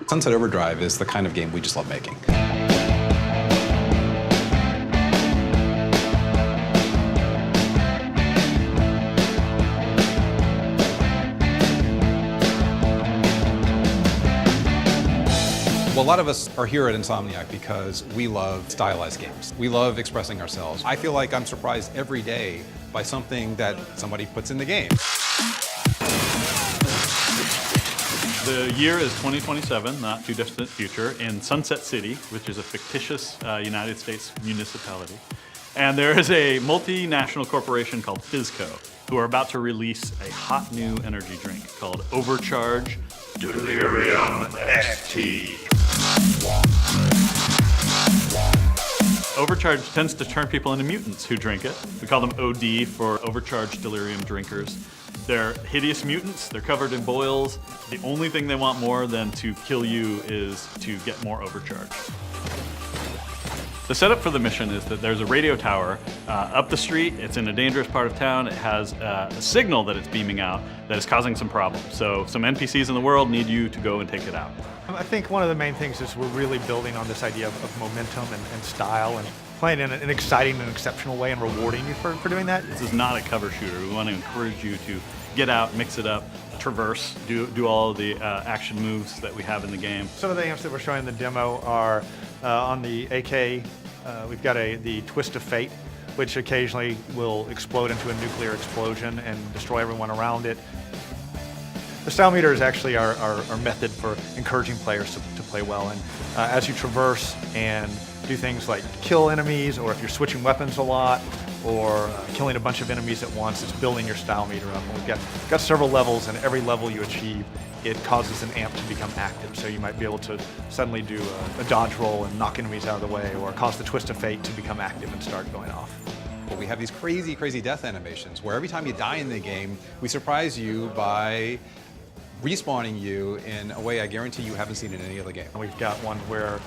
Sunset Overdrive is the kind of game we just love making. Well, a lot of us are here at Insomniac because we love stylized games. We love expressing ourselves. I feel like I'm surprised every day by something that somebody puts in the game. The year is 2027, not too distant future, in Sunset City, which is a fictitious United States municipality. And there is a multinational corporation called Fizco, who are about to release a hot new energy drink called Overcharge Delirium XT. Overcharge tends to turn people into mutants who drink it. We call them OD for overcharged delirium drinkers. They're hideous mutants, they're covered in boils. The only thing they want more than to kill you is to get more overcharge. The setup for the mission is that there's a radio tower up the street. It's in a dangerous part of town. It has a signal that it's beaming out that is causing some problems. So some NPCs in the world need you to go and take it out. I think one of the main things is we're really building on this idea of momentum and style and playing in an exciting and exceptional way and rewarding you for doing that. This is not a cover shooter. We want to encourage you to get out, mix it up, traverse, do all of the action moves that we have in the game. Some of the amps that we're showing in the demo are on the AK. We've got the Twist of Fate, which occasionally will explode into a nuclear explosion and destroy everyone around it. The style meter is actually our method for encouraging players to play well. And as you traverse and do things like kill enemies, or if you're switching weapons a lot, or killing a bunch of enemies at once, it's building your style meter up. And we've got several levels, and every level you achieve, it causes an amp to become active. So you might be able to suddenly do a dodge roll and knock enemies out of the way, or cause the Twist of Fate to become active and start going off. Well, we have these crazy, crazy death animations where every time you die in the game, we surprise you by respawning you in a way I guarantee you haven't seen in any other game. And we've got one where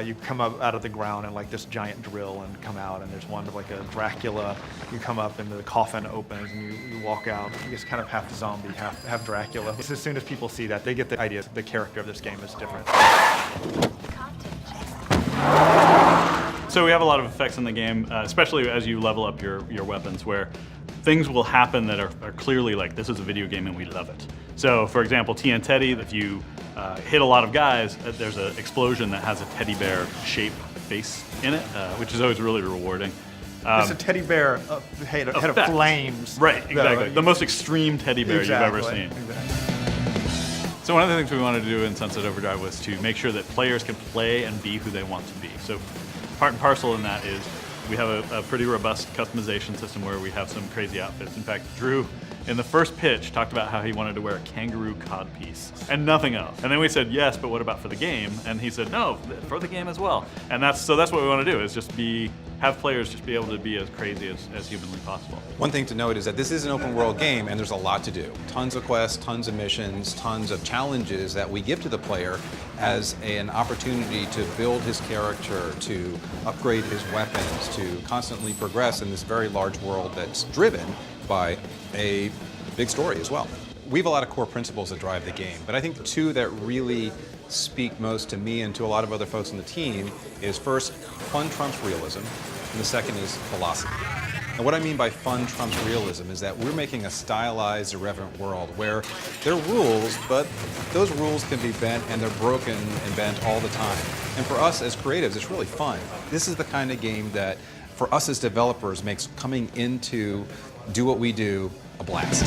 you come up out of the ground in like this giant drill and come out, and there's one of like a Dracula. You come up and the coffin opens and you walk out. You just kind of half zombie, half Dracula. As soon as people see that, they get the idea that the character of this game is different. So we have a lot of effects in the game, especially as you level up your weapons, where things will happen that are clearly like, this is a video game and we love it. So for example, TN Teddy, if you hit a lot of guys, there's an explosion that has a teddy bear shaped face in it, which is always really rewarding. It's a teddy bear head of flames. Right, exactly. The most extreme teddy bear you've ever seen. Exactly. So one of the things we wanted to do in Sunset Overdrive was to make sure that players can play and be who they want to be. So part and parcel in that is we have a pretty robust customization system where we have some crazy outfits. In fact, Drew, in the first pitch, talked about how he wanted to wear a kangaroo codpiece and nothing else. And then we said, yes, but what about for the game? And he said, no, for the game as well. And that's what we want to do, is just have players just be able to be as crazy as humanly possible. One thing to note is that this is an open world game and there's a lot to do. Tons of quests, tons of missions, tons of challenges that we give to the player as an opportunity to build his character, to upgrade his weapons, to constantly progress in this very large world that's driven by a big story as well. We have a lot of core principles that drive the game, but I think the two that really speak most to me and to a lot of other folks on the team is, first, fun trumps realism, and the second is philosophy. And what I mean by fun trumps realism is that we're making a stylized, irreverent world where there are rules, but those rules can be bent and they're broken and bent all the time. And for us as creatives, it's really fun. This is the kind of game that, for us as developers, makes coming into do what we do a blast.